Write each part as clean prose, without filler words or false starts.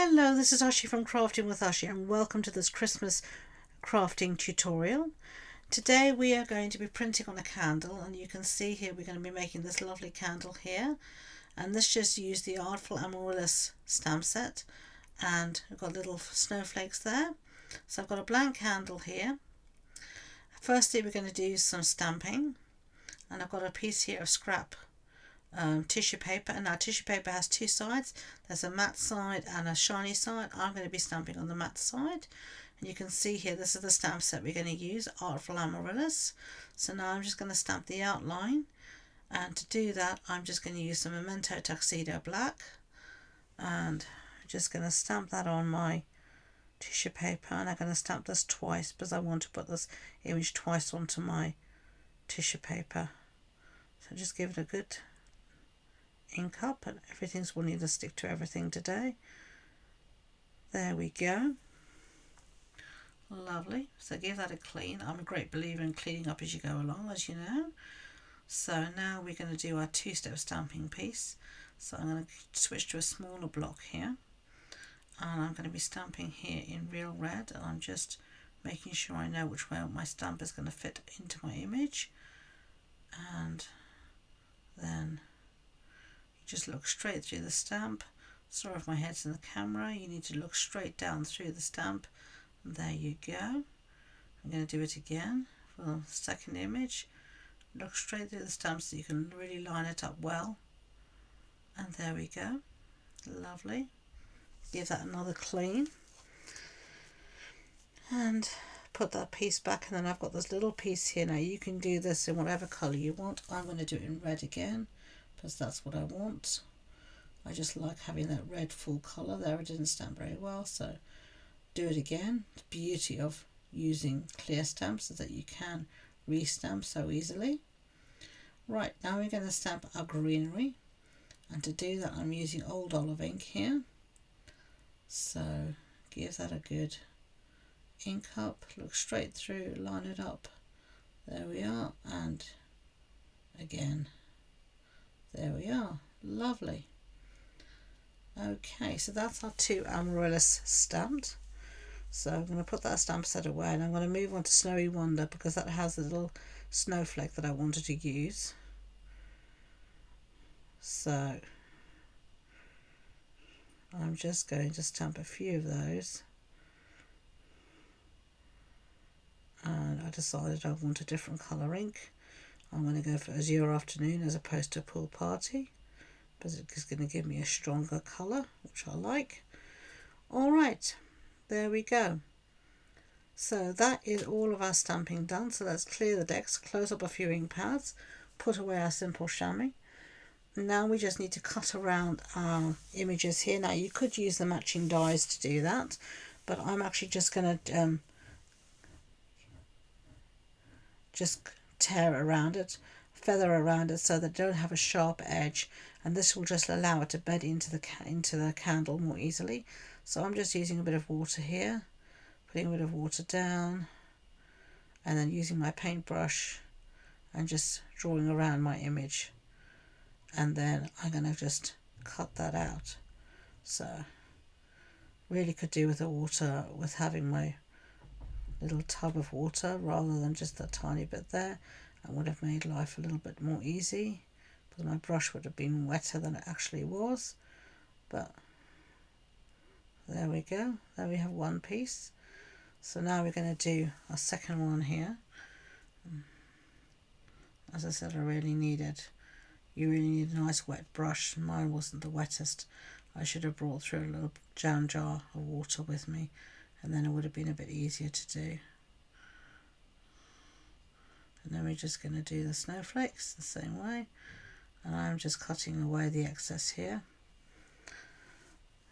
Hello, this is Ashee from Crafting with Ashee and welcome to this Christmas crafting tutorial. Today we are going to be printing on a candle, and you can see here we're going to be making this lovely candle here, and this just used the Artful Amaryllis stamp set, and we've got little snowflakes there. So I've got a blank candle here. Firstly we're going to do some stamping, and I've got a piece here of scrap tissue paper, and now tissue paper has two sides. There's a matte side and a shiny side. I'm going to be stamping on the matte side, and you can see here this is the stamp set we're going to use, Artful Amaryllis. So now I'm just going to stamp the outline, and to do that I'm just going to use some Memento Tuxedo Black, and I'm just going to stamp that on my tissue paper, and I'm going to stamp this twice because I want to put this image twice onto my tissue paper. So just give it a good ink up, and everything's wanting to stick to everything today. There we go. Lovely. So give that a clean. I'm a great believer in cleaning up as you go along, as you know. So now we're going to do our two-step stamping piece. So I'm going to switch to a smaller block here, and I'm going to be stamping here in real red, and I'm just making sure I know which way my stamp is going to fit into my image. And then just look straight through the stamp. Sorry if my head's in the camera, you need to look straight down through the stamp. And there you go. I'm going to do it again for the second image. Look straight through the stamp so you can really line it up well. And there we go. Lovely. Give that another clean. And put that piece back, and then I've got this little piece here. Now you can do this in whatever colour you want. I'm going to do it in red again, because that's what I want. I just like having that red full colour there. It didn't stamp very well, so do it again. The beauty of using clear stamps is that you can re-stamp so easily. Right, now we're going to stamp our greenery, and to do that I'm using Old Olive ink here. So give that a good ink up, look straight through, line it up. There we are, and again. There we are. Lovely. Okay, so that's our two amaryllis stamped. So I'm going to put that stamp set away, and I'm going to move on to Snowy Wonder because that has a little snowflake that I wanted to use. So I'm just going to stamp a few of those. And I decided I want a different colour ink. I'm going to go for Azure Afternoon as opposed to Pool Party, because it's going to give me a stronger colour, which I like. Alright, there we go. So that is all of our stamping done. So let's clear the decks, close up a few ink pads, put away our simple chamois. Now we just need to cut around our images here. Now you could use the matching dies to do that, but I'm actually just going to just tear around it, feather around it, so that they don't have a sharp edge, and this will just allow it to bed into the candle more easily. So I'm just using a bit of water here, putting a bit of water down, and then using my paintbrush and just drawing around my image, and then I'm going to just cut that out. So really could do with the water, with having my little tub of water rather than just that tiny bit there, and would have made life a little bit more easy, because my brush would have been wetter than it actually was. But there we go, there we have one piece. So now we're going to do our second one here. As I said, you really need a nice wet brush. Mine wasn't the wettest. I should have brought through a little jam jar of water with me, and then it would have been a bit easier to do. And then we're just going to do the snowflakes the same way, and I'm just cutting away the excess here.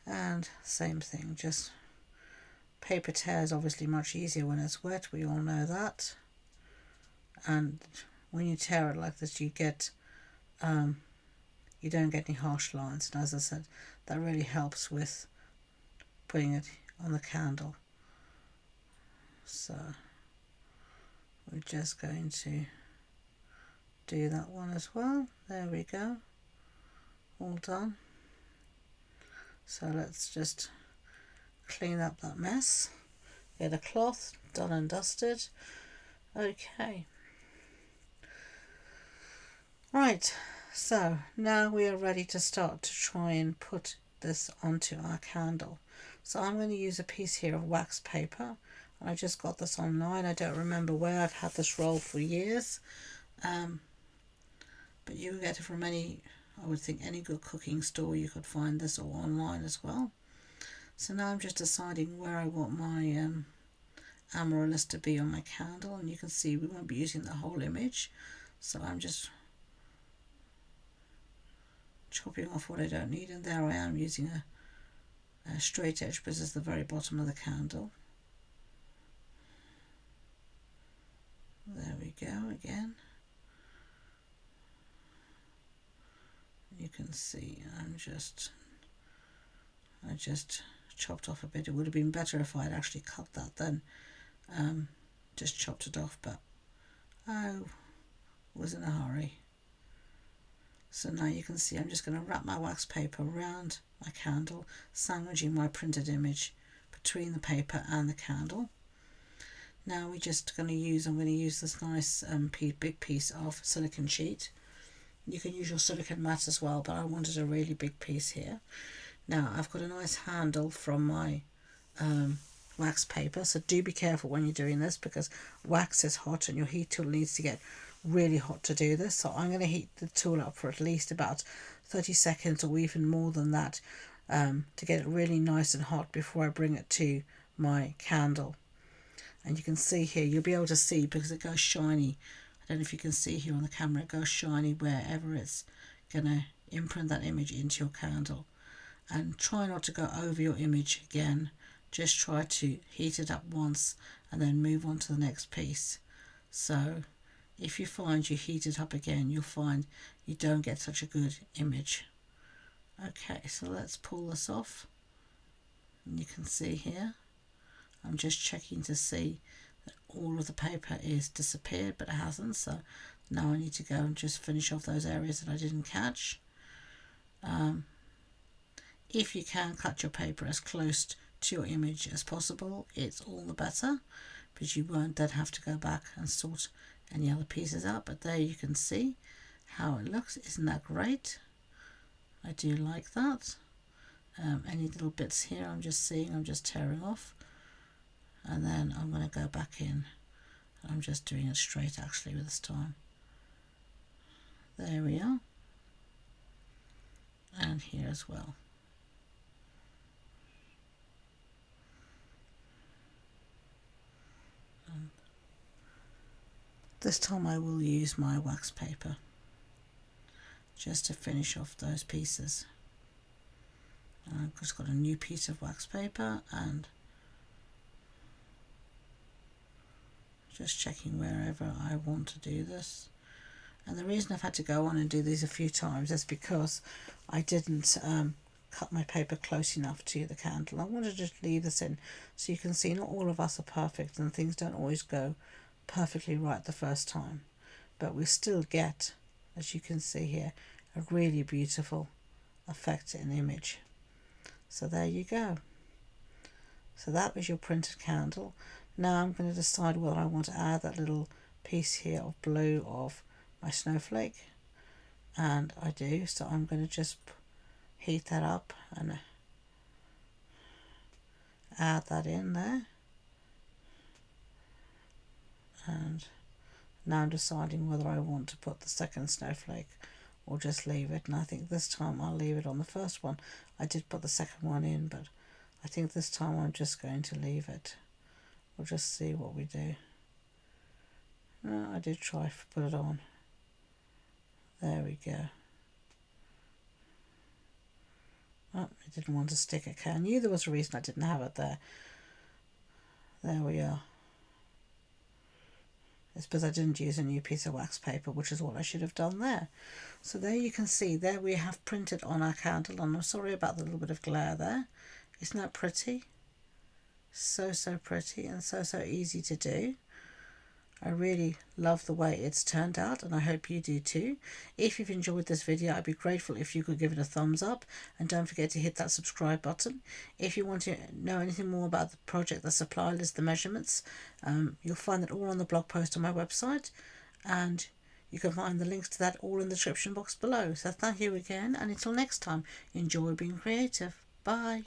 And same thing, just paper tear is obviously much easier when it's wet, we all know that. And when you tear it like this, you get you don't get any harsh lines, and as I said, that really helps with putting it on the candle. So we're just going to do that one as well. There we go, all done. So let's just clean up that mess. Get a cloth, done and dusted. Okay. Right, so now we are ready to start to try and put this onto our candle. So I'm going to use a piece here of wax paper. I just got this online. I don't remember where. I've had this roll for years. But you can get it from any, I would think, any good cooking store. You could find this, or online as well. So now I'm just deciding where I want my amaryllis to be on my candle, and you can see we won't be using the whole image, so I'm just chopping off what I don't need, and there I am using a straight edge because it's the very bottom of the candle. There we go again. You can see I just chopped off a bit. It would have been better if I had actually cut that then, just chopped it off, but I was in a hurry. So now you can see I'm just going to wrap my wax paper around my candle, sandwiching my printed image between the paper and the candle. Now I'm going to use this nice big piece of silicone sheet. You can use your silicone mat as well, but I wanted a really big piece here. Now I've got a nice handle from my wax paper, so do be careful when you're doing this because wax is hot and your heat tool needs to get really hot to do this. So I'm going to heat the tool up for at least about 30 seconds or even more than that to get it really nice and hot before I bring it to my candle. And you can see here, you'll be able to see because it goes shiny. I don't know if you can see here on the camera, it goes shiny wherever it's going to imprint that image into your candle. And try not to go over your image again. Just try to heat it up once and then move on to the next piece. So if you find you heat it up again, you'll find you don't get such a good image. Okay, so let's pull this off. And you can see here, I'm just checking to see that all of the paper is disappeared, but it hasn't. So now I need to go and just finish off those areas that I didn't catch. If you can cut your paper as close to your image as possible, it's all the better, because you won't then have to go back and sort any other pieces out. But there you can see how it looks. Isn't that great? I do like that. Any little bits here I'm just tearing off, and then I'm going to go back in. I'm just doing it straight actually with this time. There we are. And here as well. This time I will use my wax paper just to finish off those pieces. I've just got a new piece of wax paper and just checking wherever I want to do this. And the reason I've had to go on and do these a few times is because I didn't cut my paper close enough to the candle. I wanted to just leave this in so you can see not all of us are perfect and things don't always go perfectly right the first time, but we still get, as you can see here, a really beautiful effect in image. So there you go. So that was your printed candle. Now I'm going to decide whether I want to add that little piece here of blue of my snowflake, and I do. So I'm going to just heat that up and add that in there. And now I'm deciding whether I want to put the second snowflake or just leave it. And I think this time I'll leave it on the first one. I did put the second one in, but I think this time I'm just going to leave it. We'll just see what we do. No, I did try to put it on. There we go. Oh, it didn't want to stick. Okay, I knew there was a reason I didn't have it there. There we are. It's because I didn't use a new piece of wax paper, which is what I should have done there. So there you can see, there we have printed on our candle, and I'm sorry about the little bit of glare there. Isn't that pretty? So pretty and so easy to do. I really love the way it's turned out, and I hope you do too. If you've enjoyed this video, I'd be grateful if you could give it a thumbs up, and don't forget to hit that subscribe button. If you want to know anything more about the project, the supply list, the measurements, you'll find that all on the blog post on my website, and you can find the links to that all in the description box below. So thank you again, and until next time, enjoy being creative. Bye.